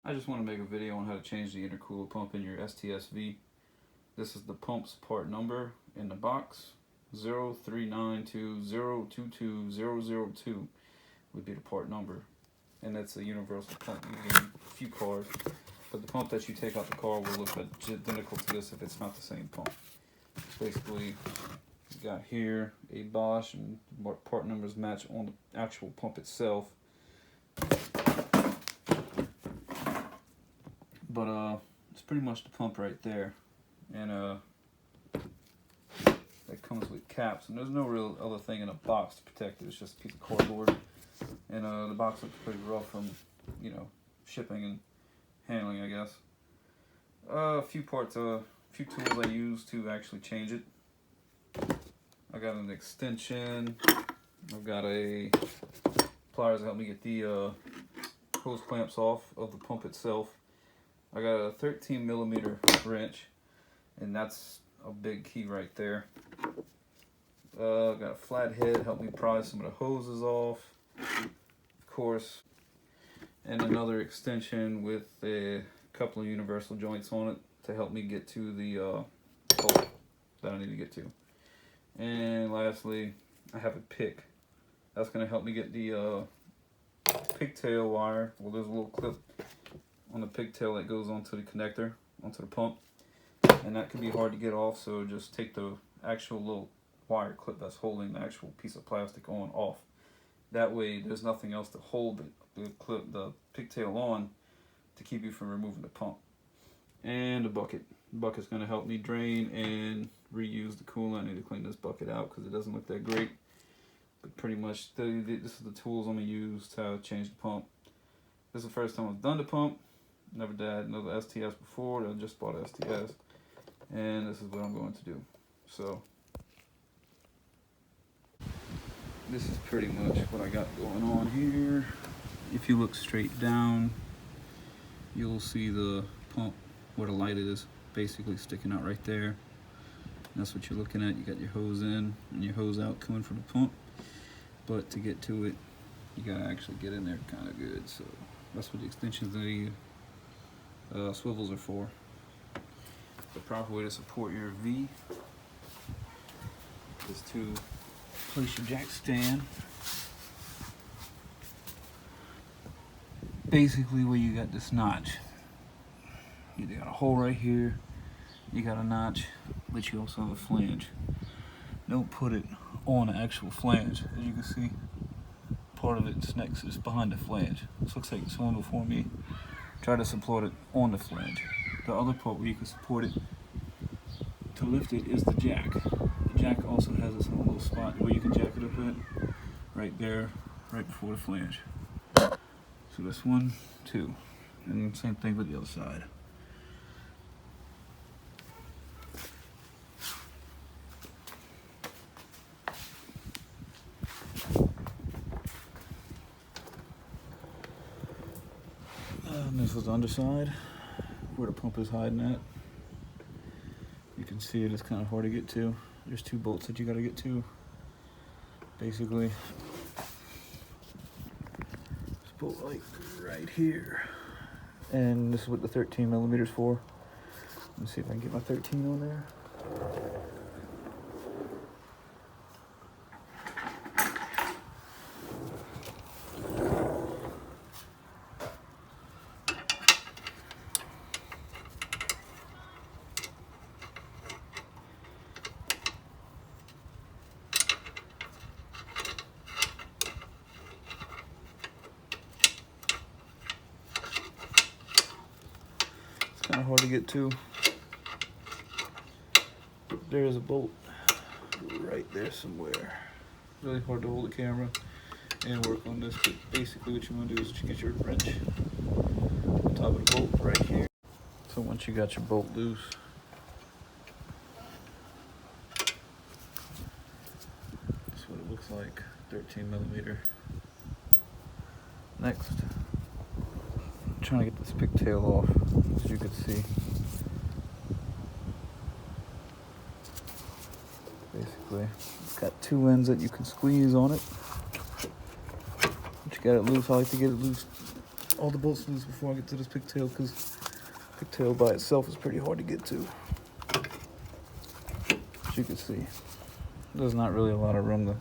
I just want to make a video on how to change the intercooler pump in your sts-v. This is the pump's part number in the box. 03920220002 would be the part number. And that's a universal pump using a few cars. But the pump that you take out the car will look identical to this if it's not the same pump. Basically, you got here a Bosch and part numbers match on the actual pump itself. But it's pretty much the pump right there, and that comes with caps, and there's no real other thing in a box to protect it. It's just a piece of cardboard, and the box looks pretty rough from, you know, shipping and handling, I guess. A few parts, a few tools I use to actually change it. I got an extension. I've got a pliers to help me get the hose clamps off of the pump itself. I got a 13mm wrench, and that's a big key right there. Got a flathead, help me pry some of the hoses off, of course, and another extension with a couple of universal joints on it to help me get to the bolt that I need to get to. And lastly, I have a pick. That's going to help me get the pigtail wire. Well, there's a little clip on the pigtail that goes onto the connector, onto the pump, and that can be hard to get off, so just take the actual little wire clip that's holding the actual piece of plastic on off. That way there's nothing else to hold the pigtail on to keep you from removing the pump. And a bucket. The bucket's going to help me drain and reuse the coolant. I need to clean this bucket out because it doesn't look that great, but pretty much this is the tools I'm going to use to change the pump. This is the first time I've done the pump. Never had another STS before. I just bought STS, and this is what I'm going to do. So this is pretty much what I got going on here. If you look straight down, you'll see the pump where the light is basically sticking out right there. That's what you're looking at. You got your hose in and your hose out coming from the pump, but to get to it, you gotta actually get in there kind of good. So that's what the extensions of the swivels are for. The proper way to support your V is to place your jack stand basically where you got this notch. You got a hole right here, you got a notch, but you also have a flange. Don't put it on the actual flange. As you can see, part of it's next, it's behind the flange. This looks like someone before me tried to support it on the flange. The other part where you can support it to lift it is the jack. The jack also has its own little spot where you can jack it up at, right there, right before the flange. So that's 1, 2, and same thing with the other side. And this is the underside, where the pump is hiding at. You can see it's kind of hard to get to. There's 2 bolts that you got to get to, basically. This bolt like right here. And this is what the 13mm is for. Let me see if I can get my 13 on there. Kind of hard to get to. There's a bolt right there somewhere. Really hard to hold the camera and work on this, but basically what you want to do is you get your wrench on top of the bolt right here. So once you got your bolt loose, that's what it looks like, 13mm. Next, I'm trying to get this pigtail off, as you can see. Basically, it's got 2 ends that you can squeeze on it. But you got it loose. I like to get it loose all the bolts loose before I get to this pigtail, because pigtail by itself is pretty hard to get to. As you can see, there's not really a lot of room to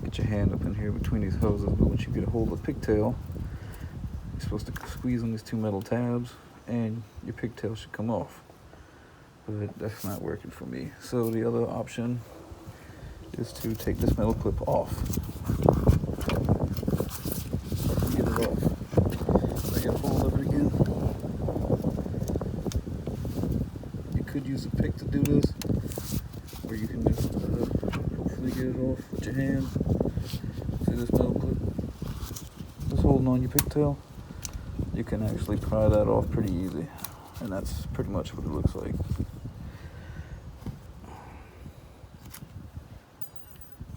get your hand up in here between these hoses, but once you get a hold of the pigtail, you're supposed to squeeze on these two metal tabs and your pigtail should come off. But that's not working for me. So the other option is to take this metal clip off. Get it off. I get a hold of it again. You could use a pick to do this, or you can just hopefully get it off with your hand. See this metal clip? Just holding on your pigtail. You can actually pry that off pretty easy, and that's pretty much what it looks like.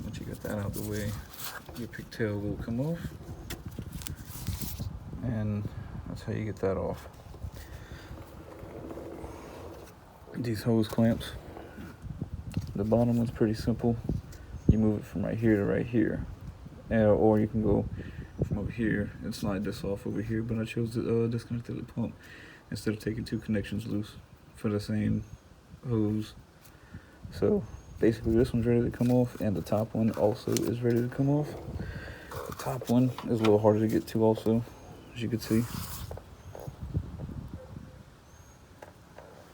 Once you get that out of the way, your pigtail will come off, and that's how you get that off. These hose clamps, the bottom one's pretty simple. You move it from right here to right here, or you can go from over here and slide this off over here, but I chose to disconnect the pump instead of taking two connections loose for the same hose. So basically this one's ready to come off, and the top one also is ready to come off. The top one is a little harder to get to also, as you can see.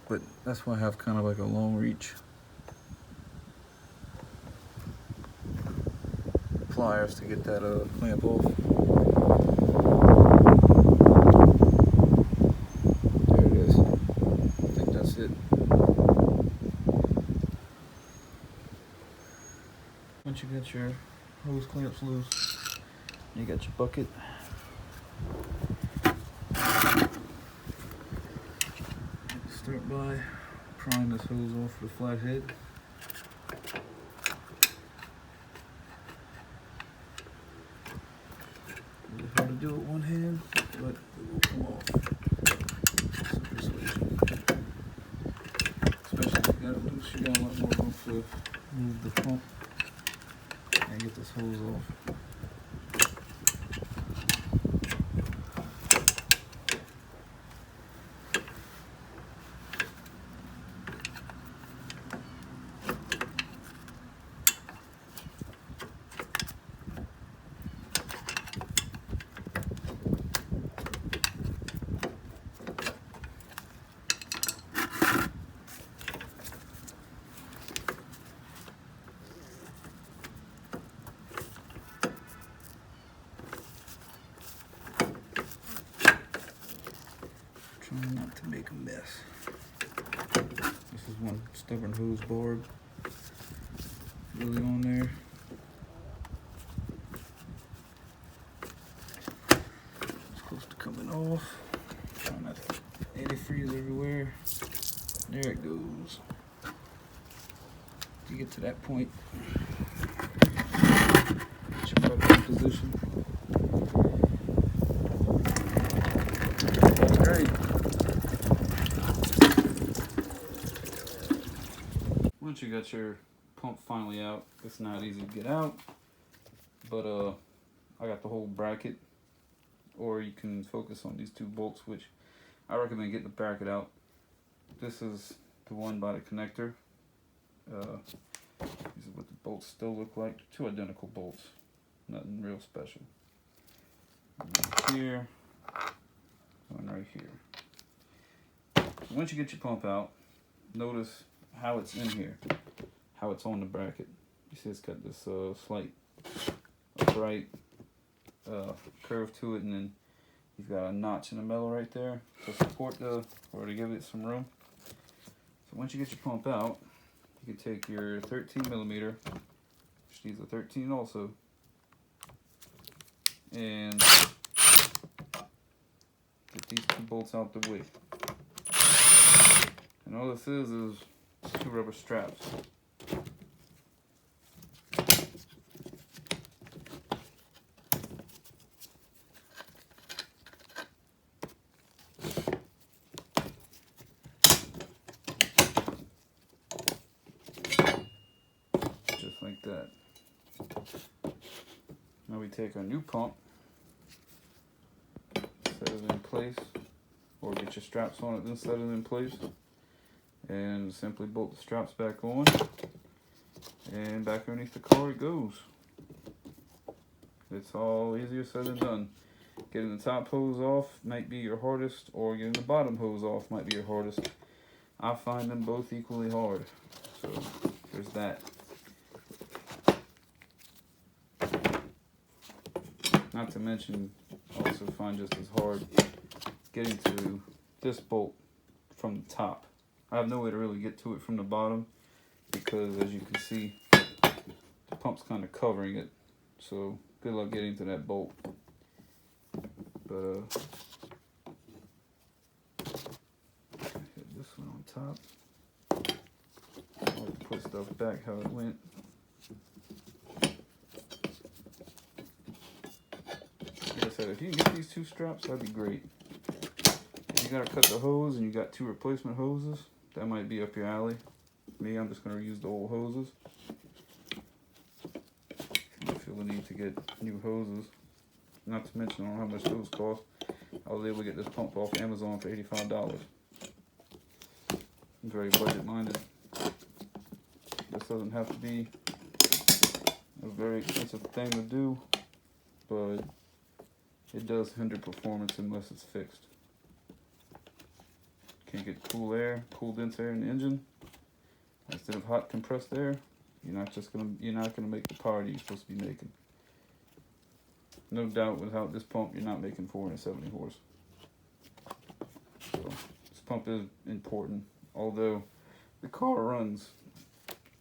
But that's why I have kind of like a long reach pliers to get that clamp off. There it is. I think that's it. Once you get your hose clamps loose, you got your bucket. Start by prying this hose off the flat head. It's hard to do it with one hand, but it will come off. Super sweet. Especially if you got it loose, you got a lot more room to move the pump and get this hose off. Trying not to make a mess. This is one stubborn hose barb really on there. It's close to coming off. Trying not to get antifreeze everywhere. There it goes. To get to that point, get your bucket in position. Alright. Once you got your pump finally out, it's not easy to get out, but I got the whole bracket, or you can focus on these two bolts, which I recommend getting the bracket out. This is the one by the connector. These is what the bolts still look like. Two identical bolts, nothing real special. One right here, one right here. So once you get your pump out, notice how it's in here, how it's on the bracket. You see it's got this slight upright curve to it, and then you've got a notch in the middle right there to support or to give it some room. So once you get your pump out, you can take your 13mm, which needs a 13 also, and get these two bolts out the way. And all this is two rubber straps. Just like that. Now we take our new pump, set it in place, or get your straps on it then set it in place, and simply bolt the straps back on, and back underneath the car it goes. It's all easier said than done. Getting the top hose off might be your hardest, or getting the bottom hose off might be your hardest. I find them both equally hard, so there's that. Not to mention, also find just as hard getting to this bolt from the top. I have no way to really get to it from the bottom because, as you can see, the pump's kind of covering it. So good luck getting to that bolt. But hit this one on top. I like to put stuff back how it went. Like I said, if you can get these two straps, that'd be great. If you gotta cut the hose and you got two replacement hoses, that might be up your alley. Me, I'm just gonna use the old hoses. I feel the need to get new hoses. Not to mention, I don't know how much those cost. I was able to get this pump off Amazon for $85. I'm very budget minded. This doesn't have to be a very expensive thing to do, but it does hinder performance unless it's fixed. Can't get cool air, cool dense air in the engine instead of hot compressed air. You're not gonna make the power that you're supposed to be making. No doubt, without this pump, you're not making 470 horse. So this pump is important, although the car runs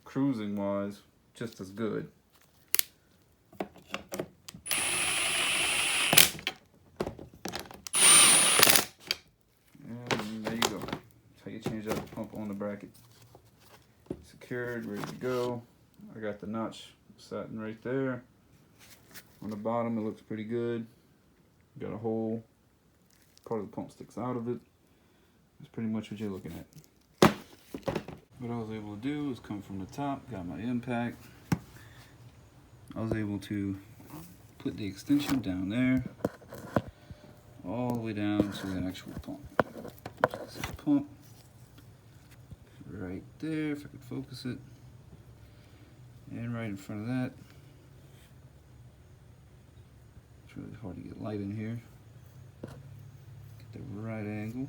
cruising wise just as good. And there you go. That's how you change out the pump on the bracket. Secured, ready to go. I got the notch sitting right there. On the bottom, it looks pretty good. Got a hole. Part of the pump sticks out of it. That's pretty much what you're looking at. What I was able to do is come from the top, got my impact. I was able to put the extension down there, all the way down to the actual pump. This is the pump right there, if I could focus it. And right in front of that. It's really hard to get light in here. Get the right angle.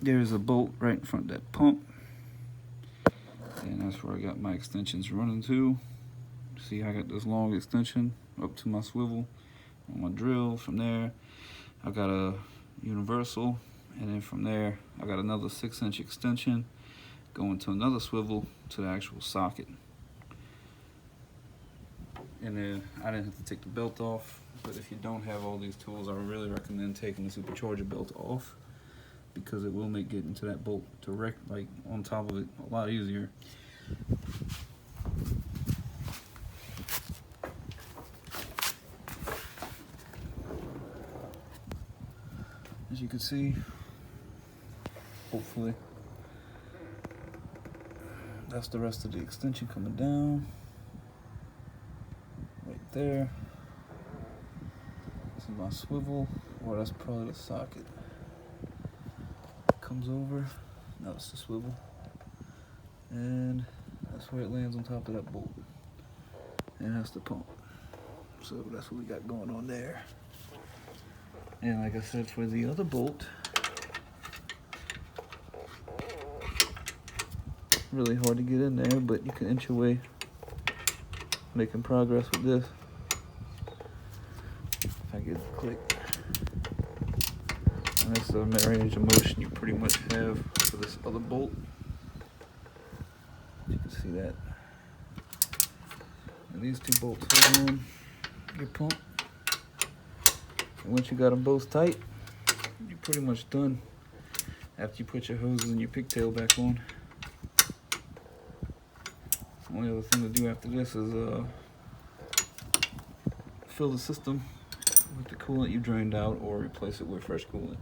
There's a bolt right in front of that pump. And that's where I got my extensions running to. See, I got this long extension up to my swivel on my drill. From there, I got a universal. And then from there, I got another 6-inch extension going to another swivel to the actual socket. And then I didn't have to take the belt off, but if you don't have all these tools, I really recommend taking the supercharger belt off, because it will make getting to that bolt direct, like on top of it, a lot easier. As you can see, hopefully, that's the rest of the extension coming down. Right there. This is my swivel, or that's probably the socket. Comes over, now it's the swivel. And that's where it lands on top of that bolt. And that's the pump. So that's what we got going on there. And like I said, for the other bolt, really hard to get in there, but you can inch your way, making progress with this. If I get it click. And that's the range of motion you pretty much have for this other bolt. You can see that. And these two bolts hold on your pump. And once you got them both tight, you're pretty much done. After you put your hoses and your pigtail back on. The only other thing to do after this is fill the system with the coolant you drained out, or replace it with fresh coolant.